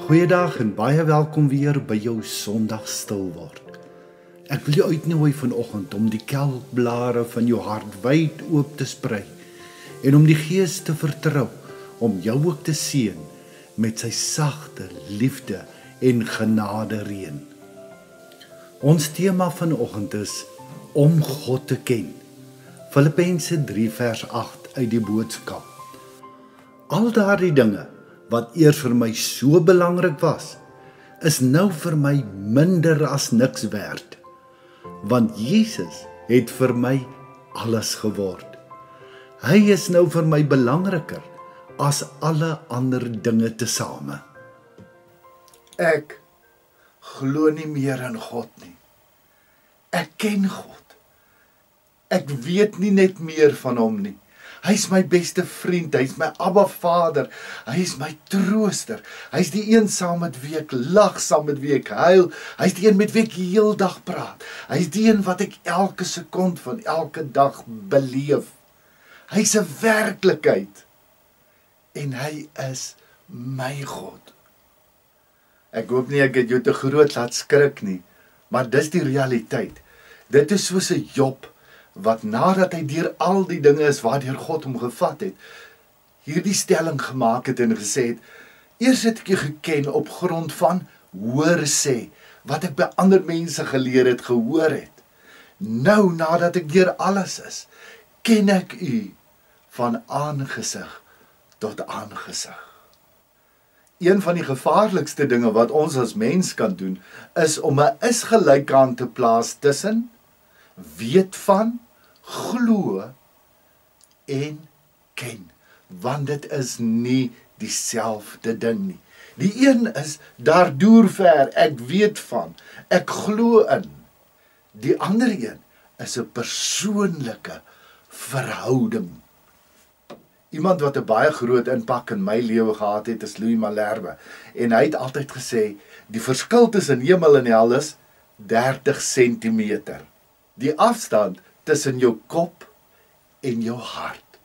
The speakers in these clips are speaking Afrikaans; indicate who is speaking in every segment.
Speaker 1: Goeiedag en baie welkom weer by jou Sondag stil word. Ek wil jou uitnooi vanoggend om die kelkblare van jou hart wyd oop te sprei en om die Gees te vertrou om jou ook te seën met sy sagte liefde en genade reën. Ons tema vanoggend is om God te ken. Filippense 3 vers 8 uit die boodskap. Al daardie dinge wat eers vir my so belangrik was, is nou vir my minder as niks werd, want Jesus het vir my alles geword. Hy is nou vir my belangriker as alle ander dinge tesame. Ek glo nie meer in God nie. Ek ken God. Ek weet nie net meer van hom nie. Hy is my beste vriend, hy is my Abba Vader, hy is my trooster, hy is die een saam met wie ek lag, saam met wie ek huil, hy is die een met wie ek die hele dag praat, hy is die een wat ek elke sekond van elke dag beleef. Hy is 'n werklikheid en hy is my God. Ek hoop nie ek het jou te groot laat skrik nie, maar dis die realiteit. Dit is soos 'n Job, wat nadat hy deur al die dinge is waardeur God hom gevat het, hierdie stelling gemaak het en gesê het, eers het ek jou geken op grond van hoor sê, wat ek by ander mense geleer het, gehoor het. Nou, nadat ek deur alles is, ken ek u van aangesig tot aangesig. Een van die gevaarlikste dinge wat ons as mens kan doen, is om 'n is-gelykheid te plaas tussen weet van, glo en ken, want dit is nie dieselfde ding nie. Die een is daardoor ver, ek weet van, ek glo in. Die ander een is 'n persoonlike verhouding. Iemand wat 'n baie groot impak in my lewe gehad het, is Louis Malherbe, en hy het altyd gesê, die verskil tussen hemel en hel is 30 centimeter. Die afstand tussen jou kop en jou hart.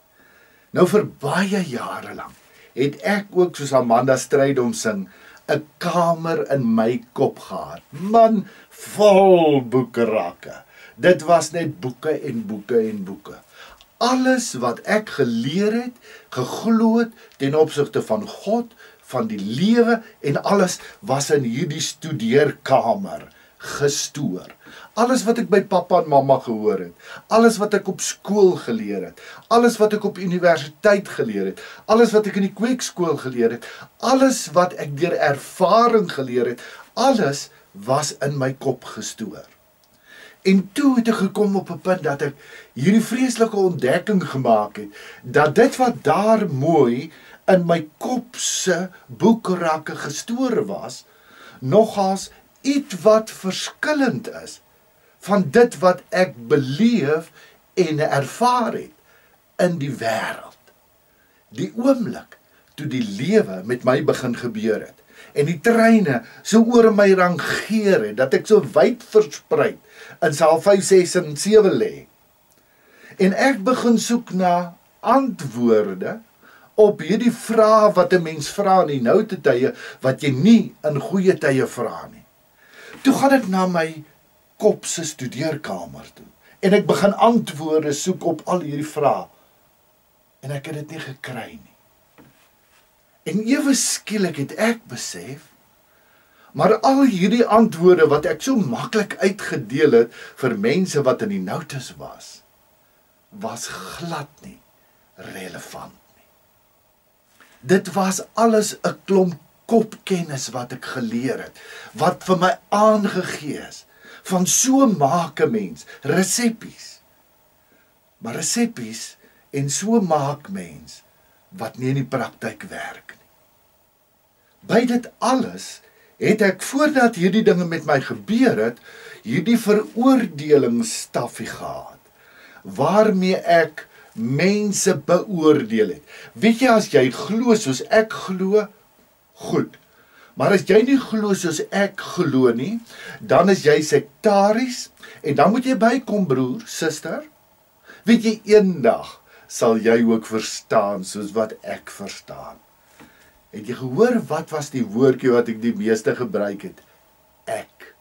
Speaker 1: Nou vir baie jare lank het ek ook soos Amanda Strydom sing, 'n kamer in my kop gehad. Man, vol boekerakke. Dit was net boeke en boeke en boeke. Alles wat ek geleer het, geglo het ten opsigte van God, van die lewe en alles was in hierdie studeerkamer gestoor. Alles wat ek by pappa en mamma gehoor het, alles wat ek op skool geleer het, alles wat ek op universiteit geleer het, alles wat ek in die kweekskool geleer het, alles wat ek deur ervaring geleer het, alles was in my kop gestoor. En toe het ek gekom op 'n punt dat ek hierdie vreeslike ontdekking gemaak het, dat dit wat daar mooi in my kop se boekrakke gestoor was, nogals iets wat verskillend is van dit wat ek beleef en ervaar het in die wêreld. Die oomblik toe die lewe met my begin gebeur het en die treine so oor my rangeer het, dat ek so wyd versprei in saal 5, 6 en 7 lê. En ek begin soek na antwoorde op hierdie vrae wat 'n mens vra in die noute tye, wat jy nie in goeie tye vra nie. Toe gaan ek na my kop se studeerkamer toe en ek begin antwoorde soek op al hierdie vrae en ek het dit nie gekry nie. En ewe skielik het ek besef, maar al hierdie antwoorde wat ek so maklik uitgedeel het vir mense wat in die noutes was glad nie relevant nie. Dit was alles 'n klomp kopkennis wat ek geleer het, wat vir my aangegee is, van so maak 'n mens, resepies. Maar resepies en so maak mens, wat nie in die praktyk werk nie. By dit alles het ek, voordat hierdie dinge met my gebeur het, hierdie veroordelingsstaffie gehad, waarmee ek mense beoordeel het. Weet jy, as jy glo soos ek glo, goed. Maar as jy nie glo soos ek glo nie, dan is jy sektaries, en dan moet jy bykom, broer, suster. Weet jy, eendag sal jy ook verstaan soos wat ek verstaan.
Speaker 2: Het jy gehoor wat was die woordjie wat ek die meeste gebruik het? Ek.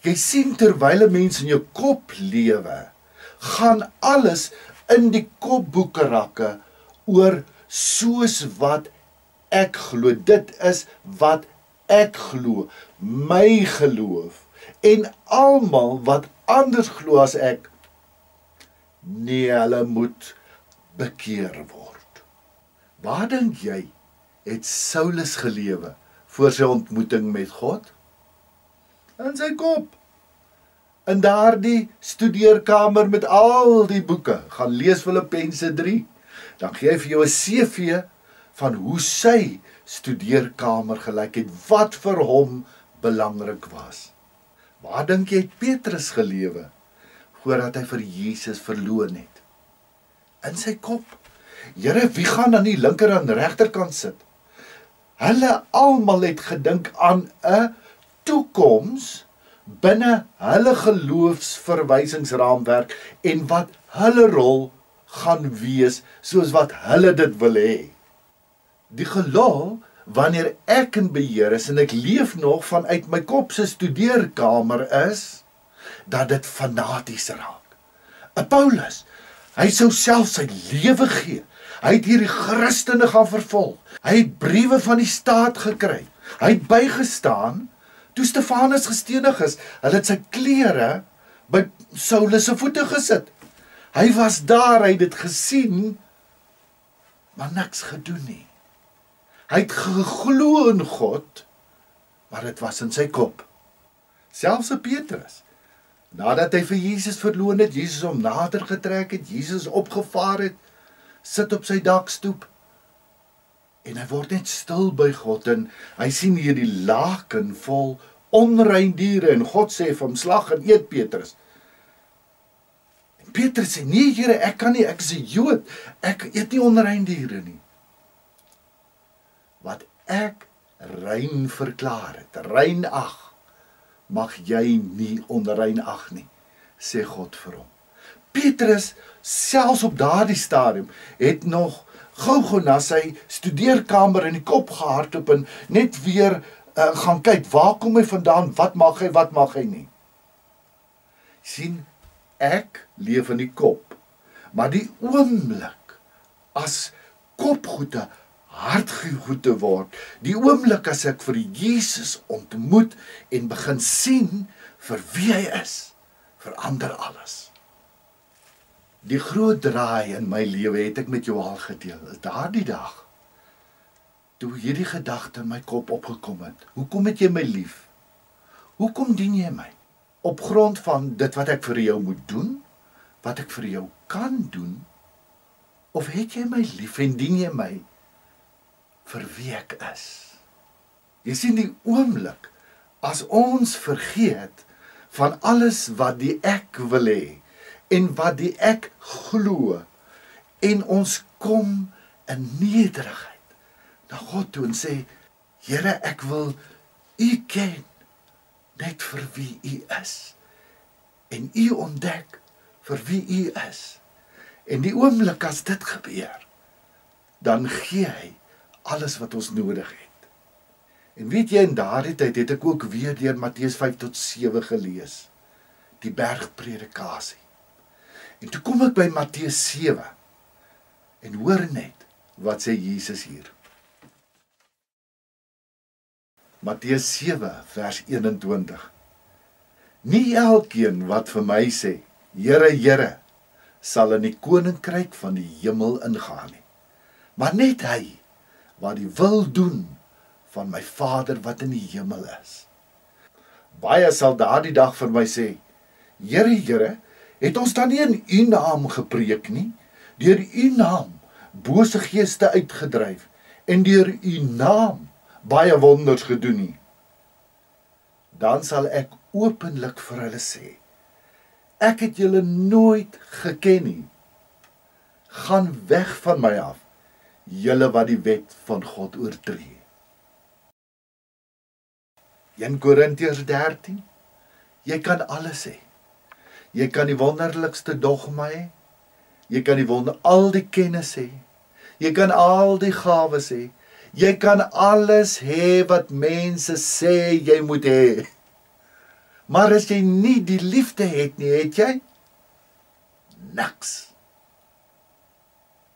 Speaker 2: Jy sien, terwyl 'n mens in jou kop lewe, gaan alles in die kopboekerakke oor soos wat ek glo. Dit is wat ek glo, my geloof. En almal wat anders glo as ek, nee, hulle moet bekeer word. Waar dink jy het Saulus gelewe voor sy ontmoeting met God? In sy kop. In daardie studeerkamer met al die boeke. Gaan lees Filippense 3. Dan gee hy vir jou 'n CV van hoe sy studeerkamer gelyk het, wat vir hom belangrik was. Waar dink jy het Petrus gelewe voordat hy vir Jesus verloon het? In sy kop. Here, wie gaan aan die linker en regterkant sit? Hulle almal het gedink aan 'n toekoms binne hulle geloofsverwysingsraamwerk en wat hulle rol gaan wees soos wat hulle dit wil hê. Die geloof, wanneer ek in beheer is en ek leef nog vanuit my kop se studeerkamer is, dat dit fanaties raak. 'n Paulus, hy sou self sy lewe gee. Hy het hierdie Christene gaan vervolg. Hy het briewe van die staat gekry. Hy het bygestaan toe Stefanus gestenig is. Hulle het sy klere by Saulus se voete gesit. Hy was daar, hy het dit gesien, maar niks gedoen nie. Hy het geglo in God, maar dit was in sy kop. Selfs 'n Petrus, nadat hy vir Jesus verloon het, Jesus hom nader getrek het, Jesus opgevaar het, sit op sy dakstoep, en hy word net stil by God, en hy sien hierdie laken vol onrein diere, en God sê vir hom, slag en eet Petrus. En Petrus sê, nee Here, ek kan nie, ek is 'n Jood, ek eet nie onrein diere nie. Wat ek rein verklaar het, rein ag, mag jy nie onrein ag nie, sê God vir hom. Petrus, selfs op daardie stadium, het nog gou na sy studeerkamer in die kop gehardloop en net weer gaan kyk, waar kom hy vandaan, wat mag hy nie. Sien, ek leef in die kop, maar die oomblik as kopgoede hartgoede word, die oomblik as ek vir Jesus ontmoet en begin sien vir wie hy is, verander alles. Die groot draai in my lewe het ek met jou al gedeel, is daardie dag, toe hierdie gedagte in my kop opgekom het. Hoekom het jy my lief? Hoekom dien jy my? Op grond van dit wat ek vir jou moet doen, wat ek vir jou kan doen, of het jy my lief en dien jy my vir wie ek is? Jy sien die oomblik, as ons vergeet van alles wat die ek wil hê, en wat die ek glo, en ons kom in nederigheid na God toe en sê, Here, ek wil U ken, net vir wie U is, en U ontdek vir wie U is. En die oomblik as dit gebeur, dan gee hy alles wat ons nodig het. En weet jy, in daardie tyd het ek ook weer deur Matteus 5-7 gelees, die bergpredikasie. En toe kom ek by Matteus 7, en hoor net, wat sê Jesus hier. Matteus 7, vers 21. Nie elkeen wat vir my sê, Here, Here, sal in die koninkryk van die hemel ingaan nie, maar net hy, wat die wil doen van my Vader wat in die hemel is. Baie sal daardie dag vir my sê, Here, Here, het ons dan nie in U naam gepreek nie, deur U naam bose geeste uitgedryf, en deur U naam baie wonders gedoen nie. Dan sal ek openlik vir hulle sê, ek het julle nooit geken nie. Gaan weg van my af, julle wat die wet van God oortree. 1 Korintiërs 13, jy kan alles hê. Jy kan die wonderlikste dogma hê, jy kan al die kennis hê, jy kan al die gawes hê, Jy kan alles hê wat mense sê jy moet hê. Maar as jy nie die liefde het nie, het jy niks.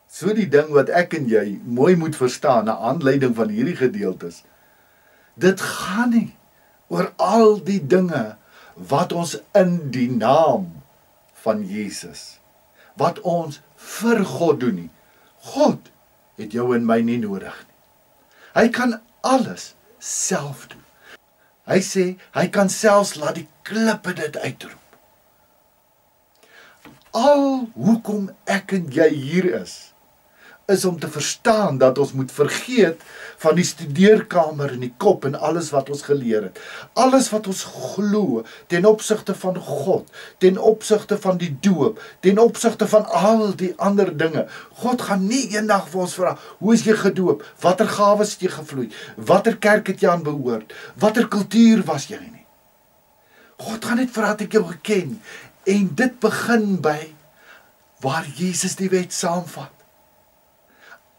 Speaker 2: So die ding wat ek en jy mooi moet verstaan, na aanleiding van hierdie gedeeltes, dit gaan nie oor al die dinge wat ons in die naam van Jesus, wat ons vir God doen nie. God het jou en my nie nodig nie. Hy kan alles self doen. Hy sê, hy kan selfs laat die klippe dit uitroep. Al hoekom ek en jy hier is om te verstaan dat ons moet vergeet van die studeerkamer in die kop en alles wat ons geleer het. Alles wat ons glo ten opsigte van God, ten opsigte van die doop, ten opsigte van al die ander dinge. God gaan nie eendag vir ons vra, hoe is jy gedoop? Watter gawes het jy gevloei? Watter kerk het jy aan behoort? Watter kultuur was jy nie? God gaan net vra, het ek jou geken? En dit begin by waar Jesus die wet saamvat.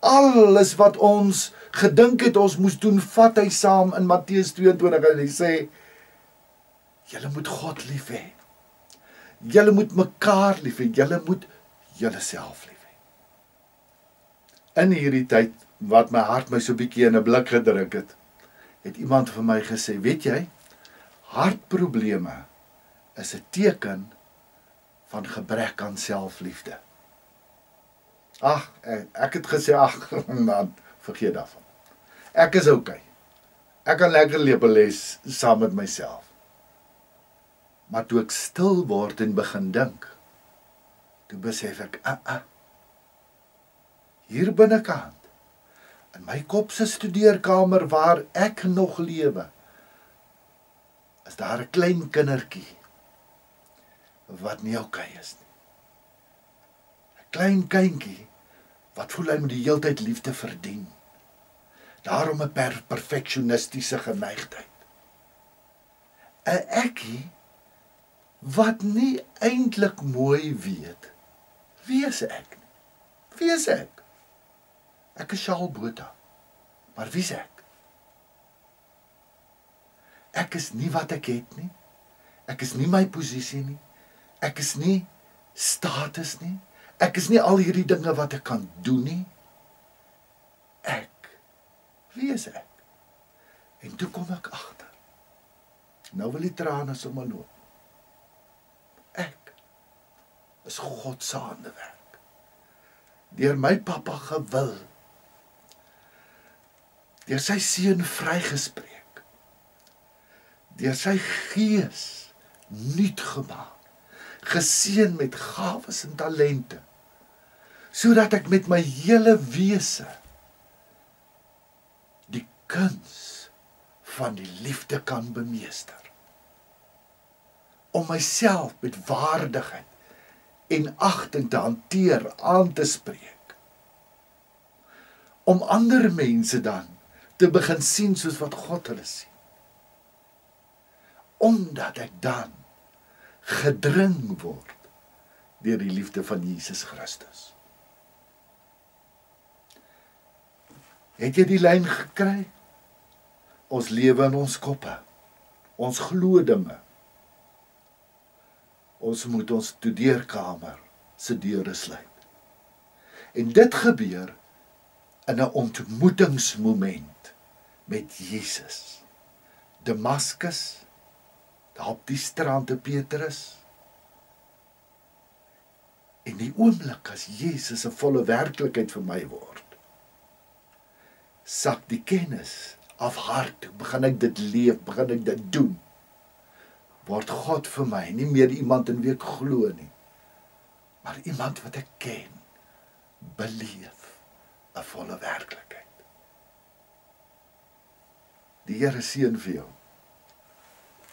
Speaker 2: Alles wat ons gedink het ons moes doen, vat hy saam in Matteus 22 en hy sê, julle moet God lief hê. Julle moet mekaar lief hê. Julle moet julle self lief hê. In hierdie tyd, wat my hart my so bietjie in 'n blik gedruk het iemand vir my gesê, weet jy, hartprobleme is 'n teken van gebrek aan selfliefde. Ag, ek het gesê, man, vergeet daarvan. Ek is okay. Ek kan lekker lepel les saam met myself. Maar toe ek stil word en begin dink, toe besef ek, hier binnekant, in my kop se studeerkamer waar ek nog lewe, is daar 'n klein kindertjie, wat nie okay is nie. 'n Klein kindjie, wat voel hy moet die heeltyd liefde verdien. Daarom 'n perfeksionistiese geneigtheid. 'n Ekkie, wat nie eintlik mooi weet, wie is ek nie? Wie is ek? Ek is Shaal Botha, maar wie is ek? Ek is nie wat ek het nie, ek is nie my posisie nie, ek is nie status nie, ek is nie al hierdie dinge wat ek kan doen nie. Wie is ek? En toe kom ek agter. Nou wil die trane sommer loop. Ek is God se handewerk. Deur my pappa gewil. Deur sy seun vrygespreek. Deur sy gees nuut gemaak. Geseën met gawes en talente. Sodat ek met my hele wese die kuns van die liefde kan bemeester. Om myself met waardigheid en agting te hanteer, aan te spreek. Om ander mense dan te begin sien soos wat God hulle sien. Omdat ek dan gedring word deur die liefde van Jesus Christus. Het jy die lyn gekry? Ons lewe in ons koppe. Ons glo dinge. Ons moet ons studeerkamer se deure sluit. En dit gebeur in 'n ontmoetingsmoment met Jesus. Damaskus, daar op die strand te Petrus. En die oomblik as Jesus 'n volle werklikheid vir my word, sak die kennis af hart, begin ek dit leef, begin ek dit doen, word God vir my nie meer iemand in wie ek glo nie, maar iemand wat ek ken, beleef 'n volle werklikheid. Die Here seën vir jou.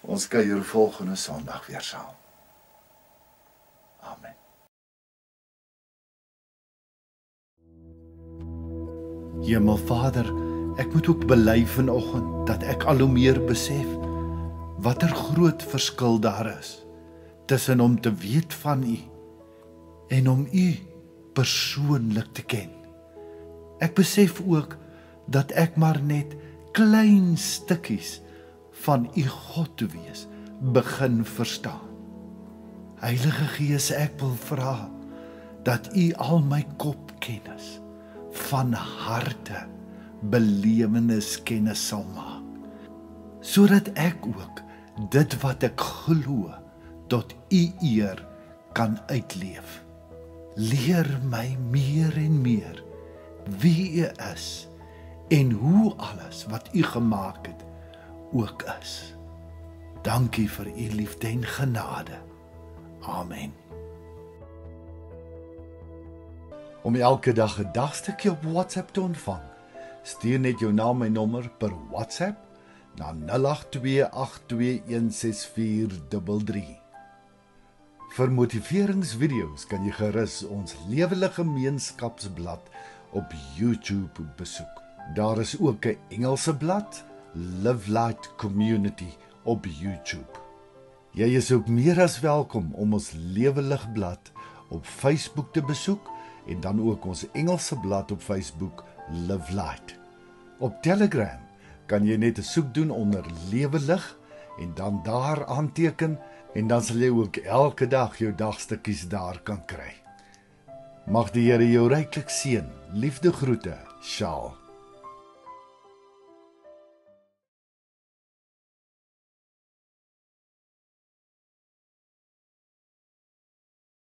Speaker 2: Ons kuier volgende Sondag weer saam. Amen.
Speaker 1: Hemelvader, ek moet ook bely vanoggend dat ek al hoe meer besef watter groot verskil daar is tussen om te weet van U en om U persoonlik te ken. Ek besef ook dat ek maar net klein stukkies van u God te wees begin verstaan. Heilige Gees, ek wil vra dat u al my kopkennis van harte beleweniskennis sal maak, sodat ek ook dit wat ek glo tot u eer kan uitleef. Leer my meer en meer wie u is en hoe alles wat u gemaak het ook is. Dankie vir u liefde en genade. Amen. Om elke dag 'n dagstukkie op WhatsApp te ontvang, stuur net jou naam en nommer per WhatsApp na 0828216433. Vir motiveringsvideo's kan jy gerus ons Lewende Gemeenskapsblad op YouTube besoek. Daar is ook 'n Engelse blad, Live Light Community, op YouTube. Jy is ook meer as welkom om ons Lewelig blad op Facebook te besoek en dan ook ons Engelse blad op Facebook, Live Light. Op Telegram kan jy net 'n soek doen onder Lewelig en dan daar aanteken en dan sal jy ook elke dag jou dagstukkies daar kan kry. Mag die Here jou ryklik seën. Liefde groete, Sjaal.